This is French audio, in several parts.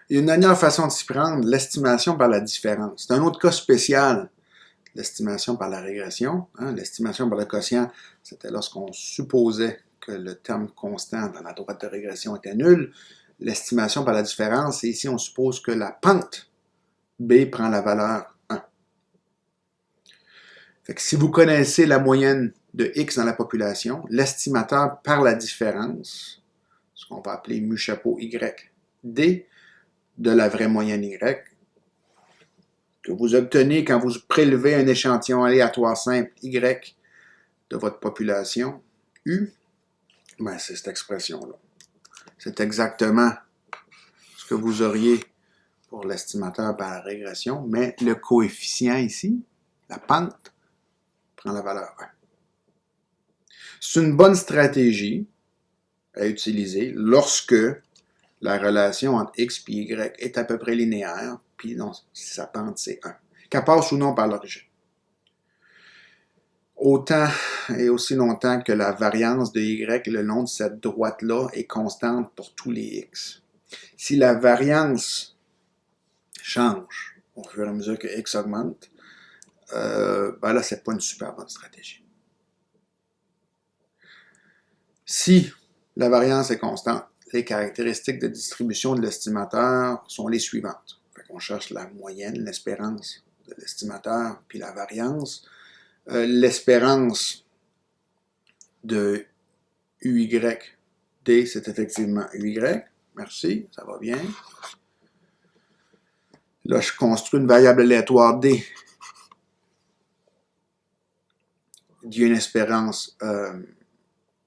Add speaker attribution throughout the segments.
Speaker 1: Il y a une dernière façon de s'y prendre, l'estimation par la différence. C'est un autre cas spécial, l'estimation par la régression. Hein? L'estimation par le quotient, c'était lorsqu'on supposait que le terme constant dans la droite de régression était nul. L'estimation par la différence, c'est ici on suppose que la pente B prend la valeur 1. Fait que si vous connaissez la moyenne de X dans la population, l'estimateur par la différence, ce qu'on va appeler mu chapeau Y, D, de la vraie moyenne Y, que vous obtenez quand vous prélevez un échantillon aléatoire simple Y de votre population, U, ben c'est cette expression-là. C'est exactement ce que vous auriez pour l'estimateur par la régression, mais le coefficient ici, la pente, prend la valeur 1. C'est une bonne stratégie à utiliser lorsque la relation entre X et Y est à peu près linéaire, puis non, si sa pente c'est 1. Qu'elle passe ou non par l'origine. Autant et aussi longtemps que la variance de Y le long de cette droite-là est constante pour tous les X. Si la variance change au fur et à mesure que X augmente, ben là, c'est pas une super bonne stratégie. Si la variance est constante, les caractéristiques de distribution de l'estimateur sont les suivantes. On cherche la moyenne, l'espérance de l'estimateur, puis la variance. L'espérance de UY D, c'est effectivement UY. Merci, ça va bien. Là, je construis une variable aléatoire D. Il y a une espérance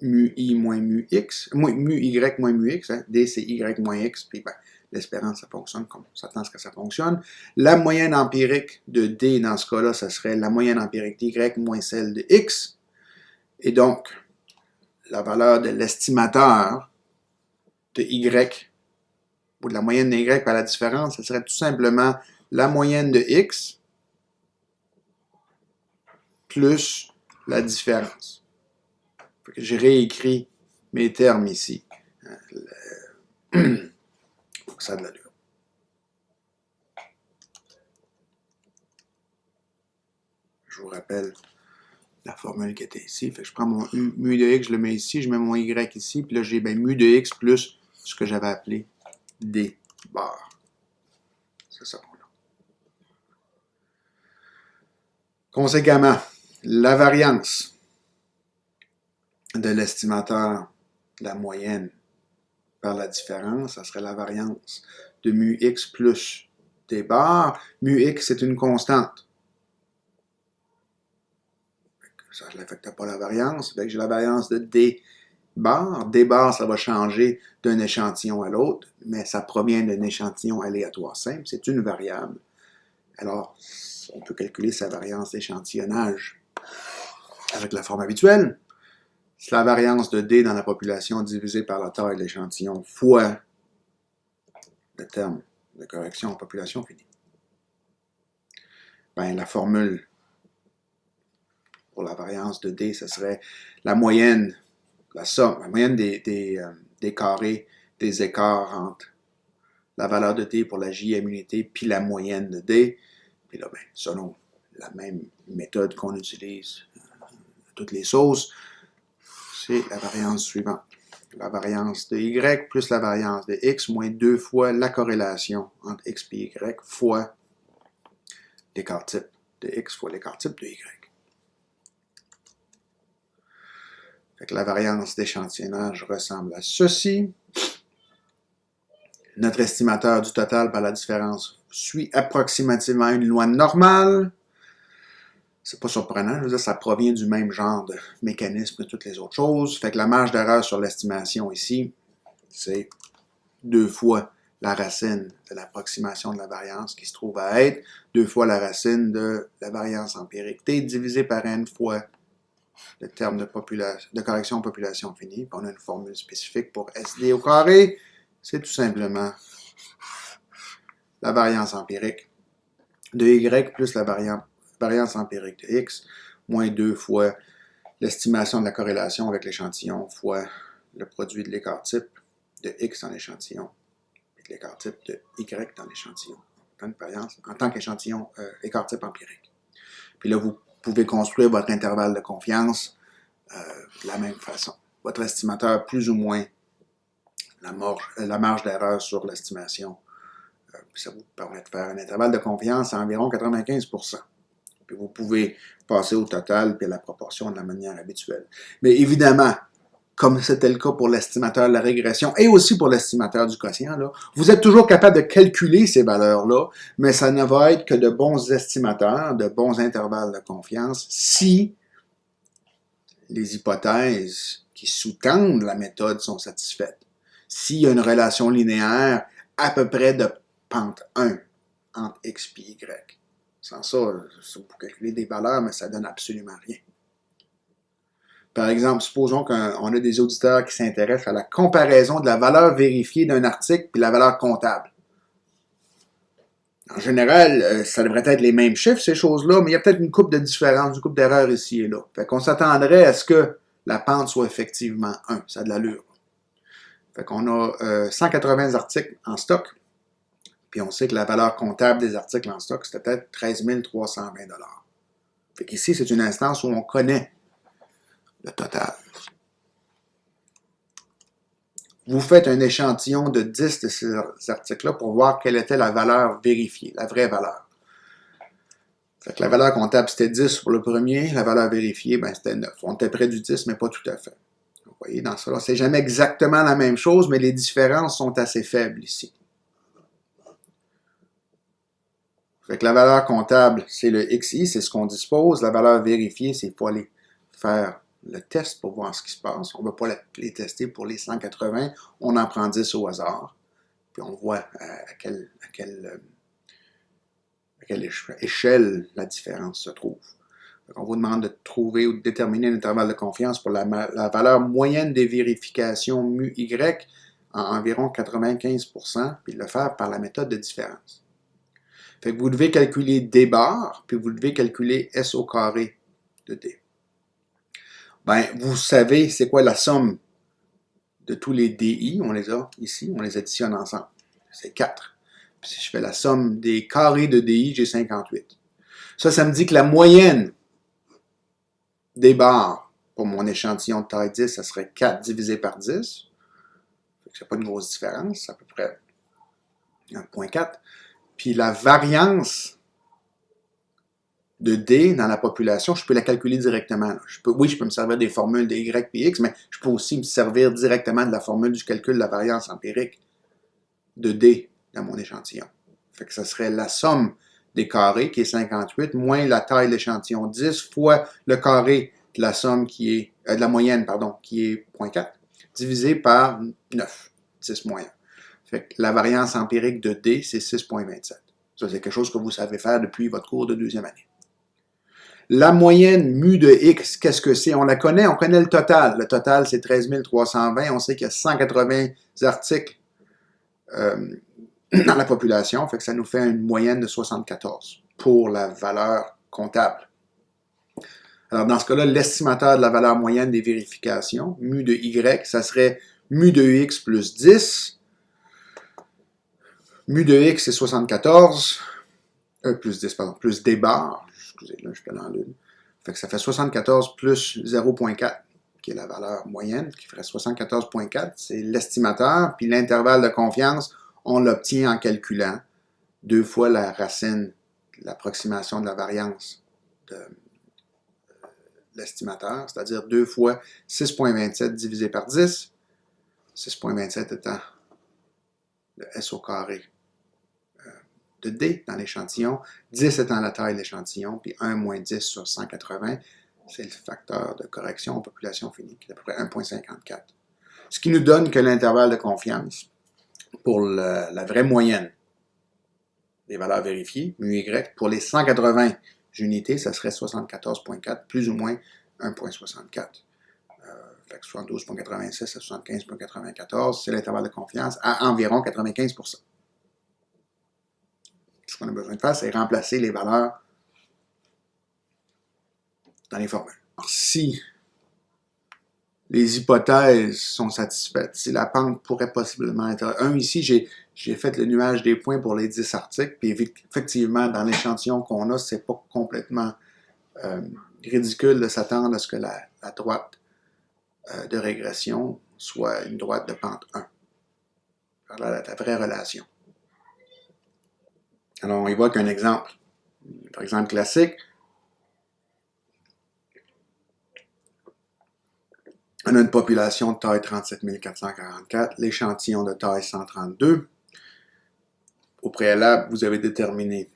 Speaker 1: mu I moins mu X, mu Y moins mu X. Hein. D, c'est Y moins X, puis ben, l'espérance, ça fonctionne comme on s'attend à ce que ça fonctionne. La moyenne empirique de D, dans ce cas-là, ça serait la moyenne empirique d'Y moins celle de X. Et donc, la valeur de l'estimateur de Y, ou de la moyenne de Y par la différence, ce serait tout simplement la moyenne de X plus la différence. J'ai réécrit mes termes ici pour que ça ait de l'allure. Je vous rappelle la formule qui était ici. Fait que je prends mon mu de X, je le mets ici, je mets mon Y ici, puis là j'ai ben, mu de X plus ce que j'avais appelé D bar. C'est ça qu'on a. Conséquemment, la variance de l'estimateur de la moyenne par la différence, ça serait la variance de mu X plus D bar. Mu X, c'est une constante. Ça n'affecte pas la variance. J'ai la variance de D bar. D bar, ça va changer d'un échantillon à l'autre, mais ça provient d'un échantillon aléatoire simple. C'est une variable. Alors, on peut calculer sa variance d'échantillonnage avec la forme habituelle. C'est la variance de D dans la population divisée par la taille de l'échantillon fois le terme de correction en population finie. Ben, la formule pour la variance de D, ce serait la moyenne, la somme, la moyenne des carrés des écarts entre la valeur de D pour la JM unité puis la moyenne de D. Puis là, ben, selon la même méthode qu'on utilise à toutes les sauces, c'est la variance suivante. La variance de Y plus la variance de X moins 2 fois la corrélation entre X et Y fois l'écart type de X fois l'écart type de Y. Fait que la variance d'échantillonnage ressemble à ceci. Notre estimateur du total par la différence suit approximativement une loi normale. C'est pas surprenant, je veux dire, ça provient du même genre de mécanisme que toutes les autres choses. Fait que la marge d'erreur sur l'estimation ici, c'est 2 fois la racine de l'approximation de la variance qui se trouve à être 2 fois la racine de la variance empirique T divisé par n fois le terme de correction en population finie. Puis on a une formule spécifique pour SD au carré. C'est tout simplement la variance empirique de Y plus la variance empirique de X moins 2 fois l'estimation de la corrélation avec l'échantillon fois le produit de l'écart type de X dans l'échantillon et de l'écart type de Y dans l'échantillon, en tant qu'échantillon écart type empirique. Puis là, vous pouvez construire votre intervalle de confiance de la même façon. Votre estimateur, plus ou moins la marge d'erreur sur l'estimation. Ça vous permet de faire un intervalle de confiance à environ 95%. Puis vous pouvez passer au total puis à la proportion de la manière habituelle. Mais évidemment, comme c'était le cas pour l'estimateur de la régression et aussi pour l'estimateur du quotient, là, vous êtes toujours capable de calculer ces valeurs-là, mais ça ne va être que de bons estimateurs, de bons intervalles de confiance si les hypothèses qui sous-tendent la méthode sont satisfaites. S'il y a une relation linéaire à peu près de pente 1 entre x et y. Sans ça, vous calculer des valeurs, mais ça ne donne absolument rien. Par exemple, supposons qu'on a des auditeurs qui s'intéressent à la comparaison de la valeur vérifiée d'un article et la valeur comptable. En général, ça devrait être les mêmes chiffres, ces choses-là, mais il y a peut-être une coupe de différence, une coupe d'erreurs ici et là. Fait qu'on s'attendrait à ce que la pente soit effectivement 1. Ça a de l'allure. Fait qu'on a 180 articles en stock, puis on sait que la valeur comptable des articles en stock, c'était peut-être 13 320 $. Fait qu'ici, c'est une instance où on connaît le total. Vous faites un échantillon de 10 de ces articles-là pour voir quelle était la valeur vérifiée, la vraie valeur. Fait que la valeur comptable, c'était 10 pour le premier, la valeur vérifiée, ben, c'était 9. On était près du 10, mais pas tout à fait. Vous voyez, dans ça, c'est jamais exactement la même chose, mais les différences sont assez faibles ici. Fait que la valeur comptable, c'est le XI, c'est ce qu'on dispose. La valeur vérifiée, c'est pour aller faire le test pour voir ce qui se passe. On ne va pas les tester pour les 180, on en prend 10 au hasard. Puis on voit à quelle échelle la différence se trouve. On vous demande de trouver ou de déterminer un intervalle de confiance pour la valeur moyenne des vérifications mu Y en environ 95%, puis le faire par la méthode de différence. Fait que vous devez calculer D bar, puis vous devez calculer S au carré de D. Ben, vous savez c'est quoi la somme de tous les DI, on les a ici, on les additionne ensemble. C'est 4. Puis si je fais la somme des carrés de DI, j'ai 58. Ça me dit que la moyenne des barres pour mon échantillon de taille 10, ça serait 4 divisé par 10. C'est pas une grosse différence, c'est à peu près 1,4. Puis la variance de D dans la population, je peux la calculer directement. Oui, je peux me servir des formules de Y et X, mais je peux aussi me servir directement de la formule du calcul de la variance empirique de D dans mon échantillon. Fait que ça serait la somme des carrés, qui est 58, moins la taille de l'échantillon 10, fois le carré de la somme qui est, de la moyenne, pardon, qui est 0,4, divisé par 9, 10 moins 1. Fait que la variance empirique de D, c'est 6,27. Ça, c'est quelque chose que vous savez faire depuis votre cours de deuxième année. La moyenne mu de X, qu'est-ce que c'est? On la connaît, on connaît le total. Le total, c'est 13 320. On sait qu'il y a 180 articles dans la population, fait que ça nous fait une moyenne de 74 pour la valeur comptable. Alors, dans ce cas-là, l'estimateur de la valeur moyenne des vérifications, mu de Y, ça serait mu de X plus 10. Mu de X, c'est 74. Plus 10, pardon, plus D bar. Excusez, là, je suis dans l'une. Fait que ça fait 74 plus 0,4, qui est la valeur moyenne, qui ferait 74,4. C'est l'estimateur, puis l'intervalle de confiance, on l'obtient en calculant 2 fois la racine, l'approximation de la variance de l'estimateur, c'est-à-dire 2 fois 6,27 divisé par 10, 6,27 étant le S au carré de D dans l'échantillon, 10 étant la taille de l'échantillon, puis 1 moins 10 sur 180, c'est le facteur de correction en population finie, qui est à peu près 1,54. Ce qui nous donne que l'intervalle de confiance pour la vraie moyenne des valeurs vérifiées, mu Y, pour les 180 unités, ça serait 74,4, plus ou moins 1,64. Fait que 72,86 à 75,94, c'est l'intervalle de confiance à environ 95%. Ce qu'on a besoin de faire, c'est remplacer les valeurs dans les formules. Alors, si Les hypothèses sont satisfaites. Si la pente pourrait possiblement être 1, ici, j'ai fait le nuage des points pour les 10 articles, puis effectivement, dans l'échantillon qu'on a, c'est pas complètement ridicule de s'attendre à ce que la droite de régression soit une droite de pente 1. Voilà la vraie relation. Alors, on évoque un exemple. Par exemple classique, on a une population de taille 37 444, l'échantillon de taille 132. Au préalable, vous avez déterminé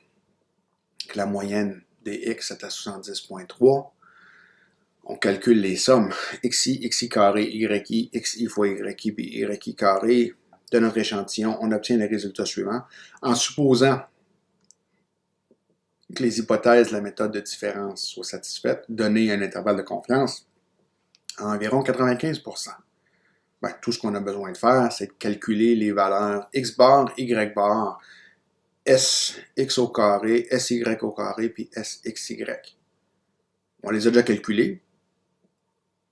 Speaker 1: que la moyenne des x est à 70,3. On calcule les sommes xi, xi carré, yi, xi fois yi, puis yi carré de notre échantillon. On obtient les résultats suivants en supposant que les hypothèses de la méthode de différence soient satisfaites, donner un intervalle de confiance à environ 95%. Ben, tout ce qu'on a besoin de faire, c'est de calculer les valeurs x bar, y bar, s x au carré, sy au carré, puis sxy. On les a déjà calculés.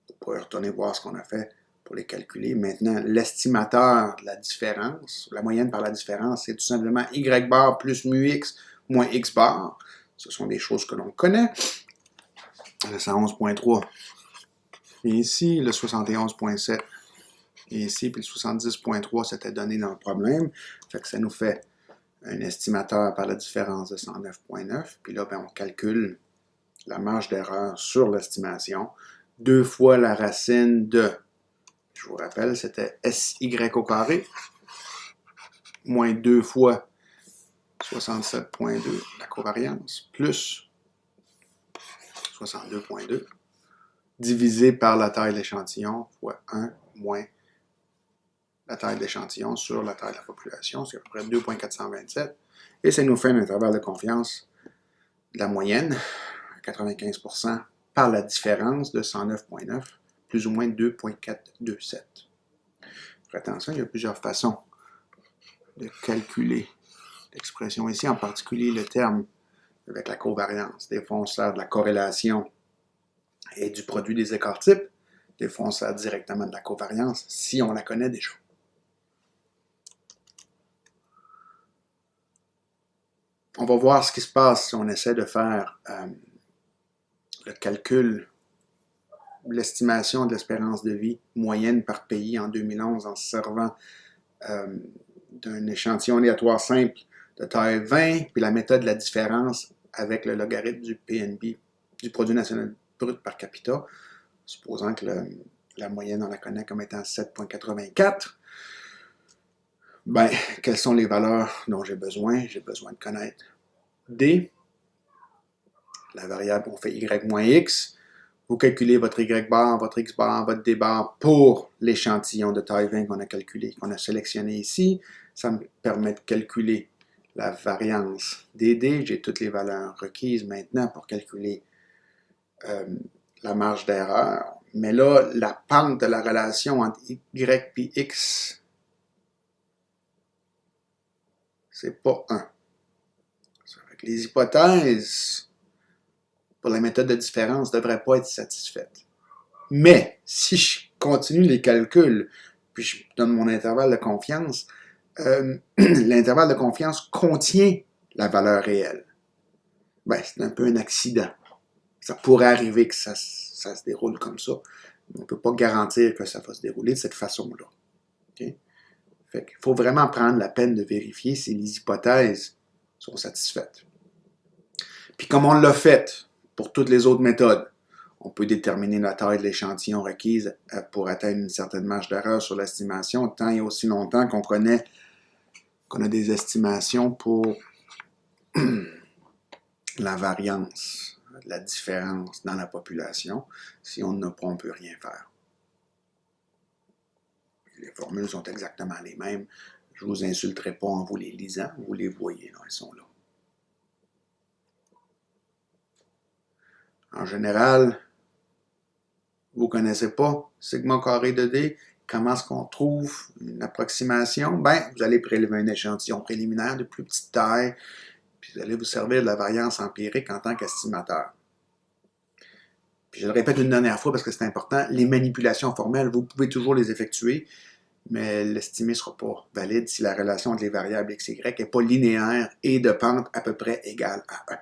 Speaker 1: On pourrait retourner voir ce qu'on a fait pour les calculer. Maintenant, l'estimateur de la différence, la moyenne par la différence, c'est tout simplement y bar plus mu x moins x bar. Ce sont des choses que l'on connaît. Le 111,3. Et ici, le 71,7. Et ici, puis le 70,3, c'était donné dans le problème. Fait que ça nous fait un estimateur par la différence de 109,9. Puis là, ben, on calcule la marge d'erreur sur l'estimation. 2 fois la racine de, je vous rappelle, c'était sy au carré, moins 2 fois 67,2, la covariance, plus 62,2, divisé par la taille de l'échantillon, fois 1, moins la taille de l'échantillon sur la taille de la population, c'est à peu près 2,427. Et ça nous fait un intervalle de confiance de la moyenne, 95%, par la différence de 109,9, plus ou moins 2,427. Attention, il y a plusieurs façons de calculer l'expression ici, en particulier le terme avec la covariance. Des fois, on sert de la corrélation et du produit des écarts types. Des fois, on sert directement de la covariance si on la connaît déjà. On va voir ce qui se passe si on essaie de faire le calcul de l'estimation de l'espérance de vie moyenne par pays en 2011 en se servant d'un échantillon aléatoire simple de taille 20, puis la méthode de la différence avec le logarithme du PNB, du produit national brut par capita, supposant que la moyenne, on la connaît comme étant 7,84. Ben, quelles sont les valeurs dont j'ai besoin? J'ai besoin de connaître D, la variable qu'on fait y moins x. Vous calculez votre y bar, votre x bar, votre d bar pour l'échantillon de taille 20 qu'on a calculé, qu'on a sélectionné ici. Ça me permet de calculer la variance des d. J'ai toutes les valeurs requises maintenant pour calculer la marge d'erreur. Mais là, la pente de la relation entre y et x, c'est pas 1. Les hypothèses pour la méthode de différence ne devraient pas être satisfaites. Mais si je continue les calculs, puis je donne mon intervalle de confiance, l'intervalle de confiance contient la valeur réelle. Ben, c'est un peu un accident. Ça pourrait arriver que ça se déroule comme ça. On ne peut pas garantir que ça va se dérouler de cette façon-là. Okay? Fait qu'il faut vraiment prendre la peine de vérifier si les hypothèses sont satisfaites. Puis comme on l'a fait pour toutes les autres méthodes, on peut déterminer la taille de l'échantillon requise pour atteindre une certaine marge d'erreur sur l'estimation, tant et aussi longtemps qu'on a des estimations pour la variance, la différence dans la population. Si on n'a pas, on ne peut rien faire. Les formules sont exactement les mêmes. Je ne vous insulterai pas en vous les lisant. Vous les voyez, là, elles sont là. En général, vous ne connaissez pas sigma carré de D. Comment est-ce qu'on trouve une approximation? Ben, vous allez prélever un échantillon préliminaire de plus petite taille, puis vous allez vous servir de la variance empirique en tant qu'estimateur. Puis je le répète une dernière fois parce que c'est important, les manipulations formelles, vous pouvez toujours les effectuer, mais l'estimé ne sera pas valide si la relation entre les variables x et y n'est pas linéaire et de pente à peu près égale à 1.